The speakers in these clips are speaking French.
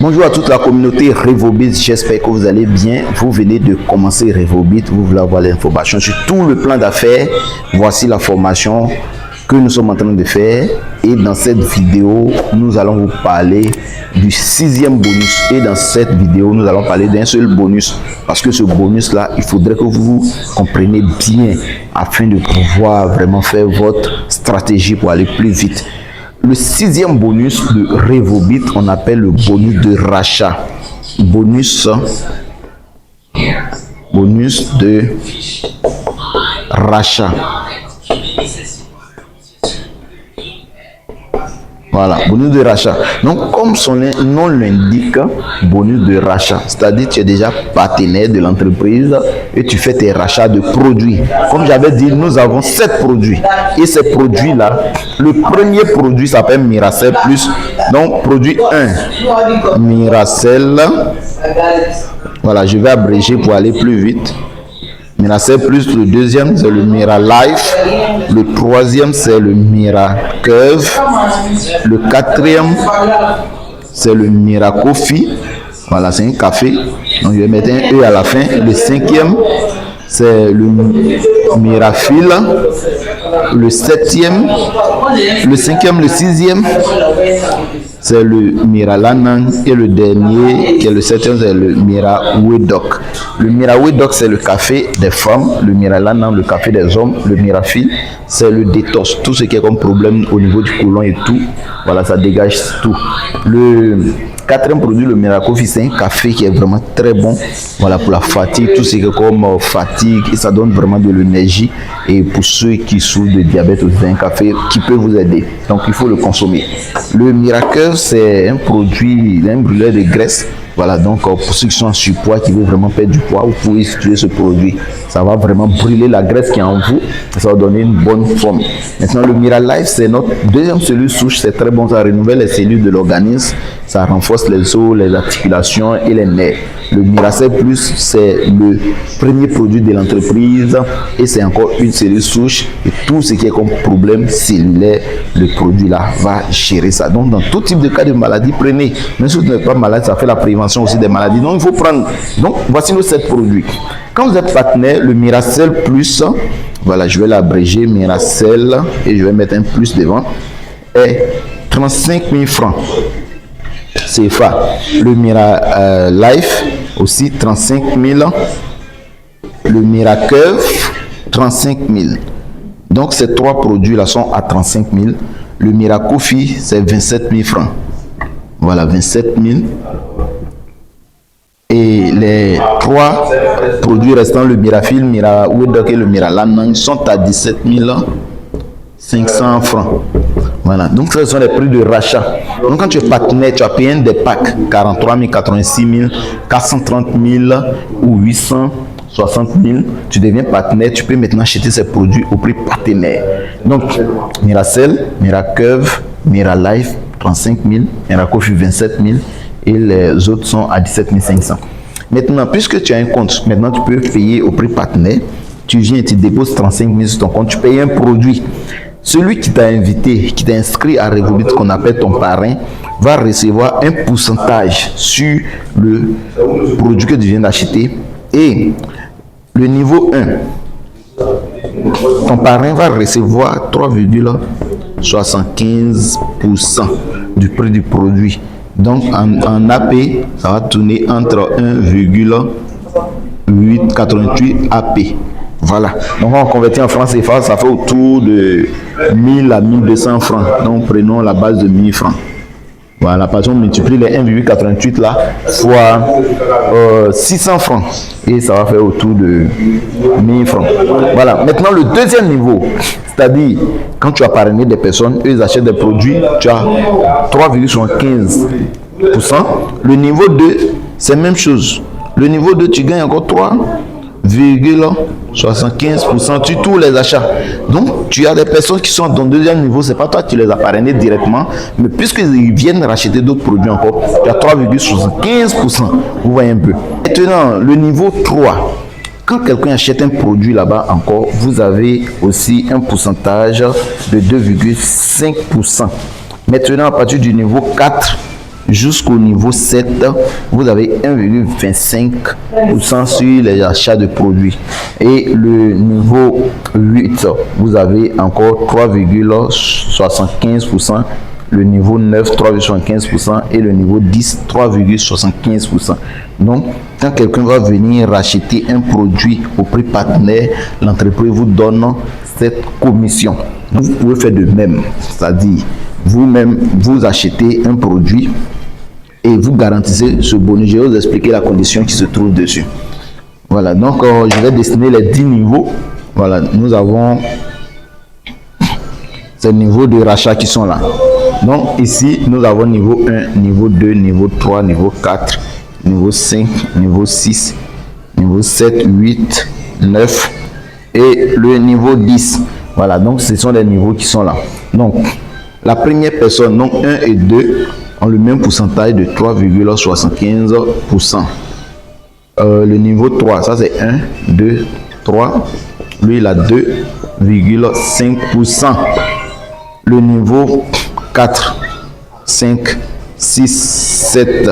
Bonjour à toute la communauté Revobit, j'espère que vous allez bien. Vous venez de commencer Revobit, vous voulez avoir l'information sur tout le plan d'affaires. Voici la formation que nous sommes en train de faire. Et dans cette vidéo, nous allons vous parler du 6e bonus. Et dans cette vidéo, nous allons parler d'un seul bonus. Parce que ce bonus-là, il faudrait que vous compreniez bien afin de pouvoir vraiment faire votre stratégie pour aller plus vite. Le 6e bonus de Revobit, on appelle le bonus de rachat. Bonus de rachat. Voilà, bonus de rachat. Donc, comme son nom l'indique, bonus de rachat, c'est-à-dire tu es déjà partenaire de l'entreprise et tu fais tes rachats de produits. Comme j'avais dit, nous avons 7 produits. Et ces produits-là, le premier produit s'appelle Miracell Plus. Donc, produit 1, Miracell. Voilà, je vais abréger pour aller plus vite. Miracell Plus, le deuxième c'est le Mira Life, le troisième c'est le Mira Curve, le quatrième c'est le Mira Coffee, voilà c'est un café, donc je vais mettre un E à la fin. Le cinquième c'est le Mirafil, le septième, le cinquième, le sixième c'est le Mira Lanang et le dernier qui est le septième c'est le Mira Wedok. Le Mira Wedok c'est le café des femmes, le Mira Lanang le café des hommes, le Mirafil c'est le détox, tout ce qui est comme problème au niveau du côlon et tout, voilà ça dégage tout. Le quatrième produit, le Mira Coffee, c'est un café qui est vraiment très bon, voilà, pour la fatigue, tout ce qui est comme fatigue, et ça donne vraiment de l'énergie. Et pour ceux qui souffrent de diabète, c'est un café qui peut vous aider, donc il faut le consommer. Le Miracle, c'est un produit, un brûleur de graisse. Voilà, donc pour ceux qui sont en surpoids, qui veulent vraiment perdre du poids, vous pouvez utiliser ce produit. Ça va vraiment brûler la graisse qui est en vous, ça va donner une bonne forme. Maintenant, le Mira Life, c'est notre deuxième cellule souche, c'est très bon, ça renouvelle les cellules de l'organisme, ça renforce les os, les articulations et les nerfs. Le Miracell Plus, c'est le premier produit de l'entreprise et c'est encore une cellule souche et tout ce qui est comme problème cellulaire, le produit là va gérer ça. Donc, dans tout type de cas de maladie, prenez. Même si vous n'êtes pas malade, ça fait la prévention aussi des maladies. Donc, il faut prendre. Donc, voici nos 7 produits. Quand vous êtes partenaire, le Miracell Plus, voilà, je vais l'abréger, Miracell, et je vais mettre un plus devant, est 35 000 francs. CFA. Le Mira Life aussi 35 000. Le Mira Curve 35 000. Donc ces 3 produits là sont à 35 000. Le Mira Coffee c'est 27 000 francs. Voilà, 27 000. Et les 3 produits restants, le Mirafil, Mira Wedok et le Mira Lanang, sont à 17 500 francs. Voilà, donc ce sont les prix de rachat. Donc quand tu es partenaire, tu as payé un des packs 43 000, 86 000, 430 000 ou 860 000. Tu deviens partenaire, tu peux maintenant acheter ces produits au prix partenaire. Donc Miracell, Mira Curve, Mira Life 35 000, Mira Coffee 27 000 et les autres sont à 17 500. Maintenant, puisque tu as un compte, maintenant tu peux payer au prix partenaire. Tu viens et tu déposes 35 000 sur ton compte, tu payes un produit. Celui qui t'a invité, qui t'a inscrit à Revobit, qu'on appelle ton parrain, va recevoir un pourcentage sur le produit que tu viens d'acheter. Et le niveau 1, ton parrain va recevoir 3,75% du prix du produit. Donc en AP, ça va tourner entre 1,888 AP. Voilà, donc on convertit en francs CFA, ça fait autour de 1000 à 1200 francs. Donc prenons la base de 1000 francs. Voilà, parce qu'on multiplie les 1,88 là fois 600 francs et ça va faire autour de 1000 francs. Voilà, maintenant le deuxième niveau, c'est-à-dire quand tu as parrainé des personnes, eux ils achètent des produits, tu as 3,75%. Le niveau 2, c'est la même chose. Le niveau 2, tu gagnes encore 3,75% sur tous les achats. Donc tu as des personnes qui sont à ton deuxième niveau, c'est pas toi qui les as parrainés directement, mais puisqu'ils viennent racheter d'autres produits encore, tu as 3,75%. Vous voyez un peu. Maintenant, le niveau 3, quand quelqu'un achète un produit là-bas encore, vous avez aussi un pourcentage de 2,5%. Maintenant, à partir du niveau 4, jusqu'au niveau 7, vous avez 1,25% sur les achats de produits. Et le niveau 8, vous avez encore 3,75%. Le niveau 9, 3,75% et le niveau 10, 3,75%. Donc, quand quelqu'un va venir racheter un produit au prix partenaire, l'entreprise vous donne cette commission. Donc, vous pouvez faire de même, c'est-à-dire vous-même, vous achetez un produit et vous garantissez ce bonus. Je vais vous expliquer la condition qui se trouve dessus. Voilà, donc je vais dessiner les 10 niveaux. Voilà, nous avons ces niveaux de rachat qui sont là. Donc ici, nous avons niveau 1, niveau 2, niveau 3, niveau 4, niveau 5, niveau 6, niveau 7, 8, 9 et le niveau 10. Voilà, donc ce sont les niveaux qui sont là. Donc, la première personne, donc 1 et 2, ont le même pourcentage de 3,75%. Le niveau 3, ça c'est 1, 2, 3. Lui, il a 2,5%. Le niveau 4, 5, 6, 7,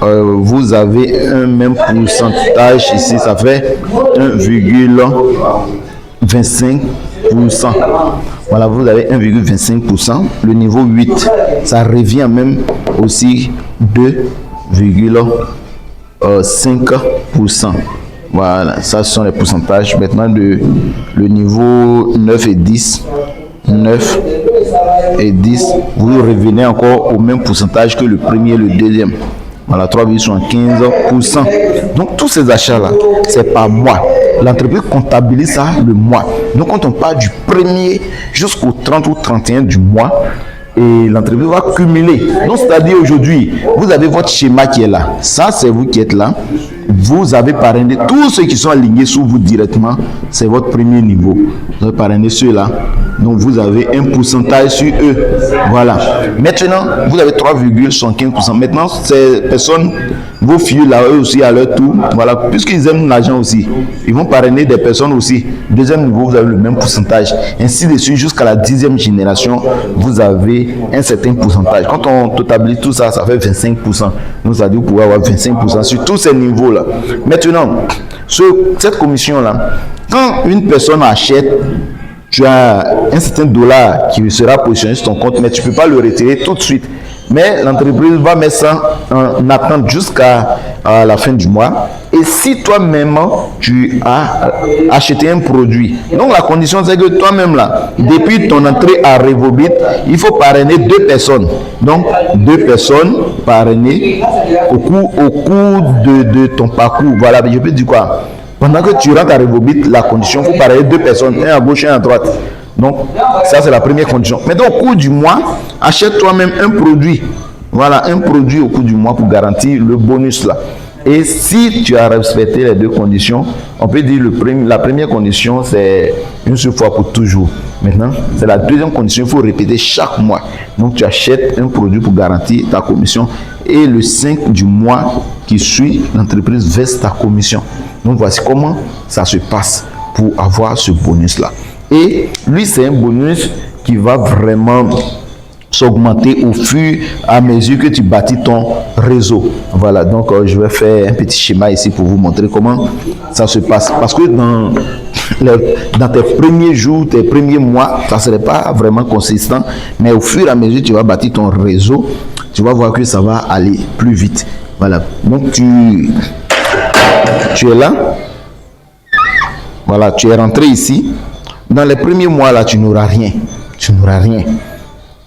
vous avez un même pourcentage ici, ça fait 1,25%. Voilà, vous avez 1,25%. Le niveau 8, ça revient même aussi 2,5%. Voilà, ça ce sont les pourcentages. Maintenant, le niveau 9 et 10. 9 et 10, vous revenez encore au même pourcentage que le premier et le deuxième. Voilà, 3,75%. Donc, tous ces achats-là, c'est par mois. L'entreprise comptabilise ça le mois. Donc, quand on part du premier jusqu'au 30 ou 31 du mois, et l'entreprise va cumuler. Donc, c'est-à-dire aujourd'hui, vous avez votre schéma qui est là. Ça, c'est vous qui êtes là. Vous avez parrainé tous ceux qui sont alignés sur vous directement. C'est votre premier niveau. Vous avez parrainé ceux-là. Donc, vous avez un pourcentage sur eux. Voilà. Maintenant, vous avez 3,75%. Maintenant, ces personnes, vos filles là, eux aussi, à leur tour, voilà, puisqu'ils aiment l'argent aussi, ils vont parrainer des personnes aussi. Deuxième niveau, vous avez le même pourcentage. Ainsi de suite, jusqu'à la 10e génération, vous avez un certain pourcentage. Quand on totabilise tout ça, ça fait 25%. Donc, ça dit, vous pouvez avoir 25% sur tous ces niveaux-là. Maintenant, cette commission-là, quand une personne achète, tu as un certain dollar qui sera positionné sur ton compte, mais tu ne peux pas le retirer tout de suite. Mais l'entreprise va mettre ça en attente jusqu'à la fin du mois. Et si toi-même, tu as acheté un produit, donc la condition c'est que toi-même là, depuis ton entrée à Revobit, il faut parrainer 2 personnes. Donc 2 personnes parrainées au cours de ton parcours. Voilà, je peux dire quoi? Pendant que tu rentres à Revobit, la condition, il faut parrainer 2 personnes, un à gauche et un à droite. Donc, ça c'est la première condition. Maintenant, au cours du mois, achète toi-même un produit. Voilà, un produit au cours du mois pour garantir le bonus là. Et si tu as respecté les 2 conditions, on peut dire la première condition, c'est une seule fois pour toujours. Maintenant, c'est la deuxième condition, il faut répéter chaque mois. Donc, tu achètes un produit pour garantir ta commission. Et le 5 du mois qui suit, l'entreprise verse ta commission. Donc, voici comment ça se passe pour avoir ce bonus-là. Et lui, c'est un bonus qui va vraiment s'augmenter au fur et à mesure que tu bâtis ton réseau. Voilà, donc je vais faire un petit schéma ici pour vous montrer comment ça se passe. Parce que dans tes premiers jours, tes premiers mois, ça ne serait pas vraiment consistant. Mais au fur et à mesure que tu vas bâtir ton réseau, tu vas voir que ça va aller plus vite. Voilà, donc tu es là. Voilà, tu es rentré ici. Dans les premiers mois, là, tu n'auras rien. Tu n'auras rien.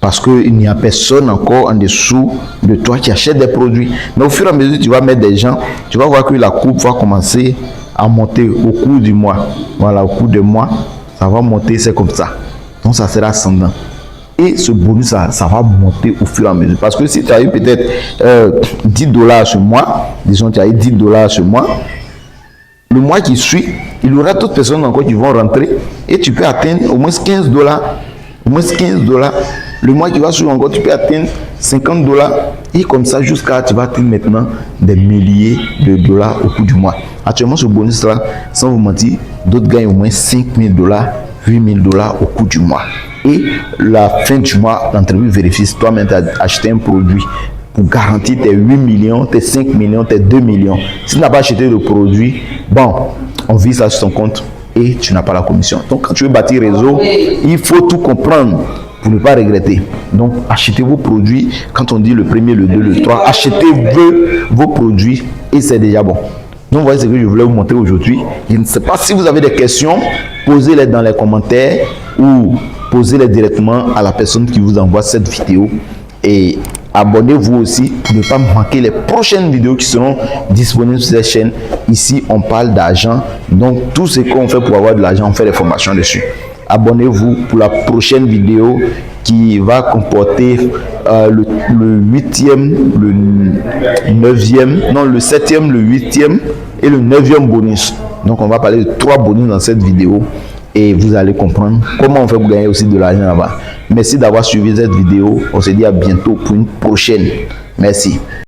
Parce qu'il n'y a personne encore en dessous de toi qui achète des produits. Mais au fur et à mesure, tu vas mettre des gens. Tu vas voir que la courbe va commencer à monter au cours du mois. Voilà, au cours du mois, ça va monter, c'est comme ça. Donc, ça sera ascendant. Et ce bonus, ça va monter au fur et à mesure. Parce que si tu as eu peut-être $10 ce mois, disons, tu as eu $10 ce mois, le mois qui suit, il y aura d'autres personnes encore qui vont rentrer et tu peux atteindre au moins $15. Au moins $15. Le mois qui va suivre encore, tu peux atteindre $50. Et comme ça, jusqu'à tu vas atteindre maintenant des milliers de dollars au cours du mois. Actuellement, ce bonus-là, sans vous mentir, d'autres gagnent au moins $5,000, $8,000 au cours du mois. Et la fin du mois, l'entreprise vérifie si toi-même tu as acheté un produit pour garantir tes 8 millions, tes 5 millions, tes 2 millions. Si tu n'as pas acheté le produit, bon, on vit ça sur ton compte et tu n'as pas la commission. Donc, quand tu veux bâtir réseau, il faut tout comprendre pour ne pas regretter. Donc, achetez vos produits. Quand on dit le premier, le 2, le 3, achetez vos produits et c'est déjà bon. Donc, voyez ce que je voulais vous montrer aujourd'hui. Je ne sais pas si vous avez des questions, posez-les dans les commentaires ou posez-les directement à la personne qui vous envoie cette vidéo. Et abonnez-vous aussi pour ne pas manquer les prochaines vidéos qui seront disponibles sur cette chaîne. Ici, on parle d'argent. Donc, tout ce qu'on fait pour avoir de l'argent, on fait des formations dessus. Abonnez-vous pour la prochaine vidéo qui va comporter le 8e, le 9e, non le 7e, le 8e et le 9e bonus. Donc, on va parler de 3 bonus dans cette vidéo. Et vous allez comprendre comment on fait pour gagner aussi de l'argent là-bas. Merci d'avoir suivi cette vidéo. On se dit à bientôt pour une prochaine. Merci.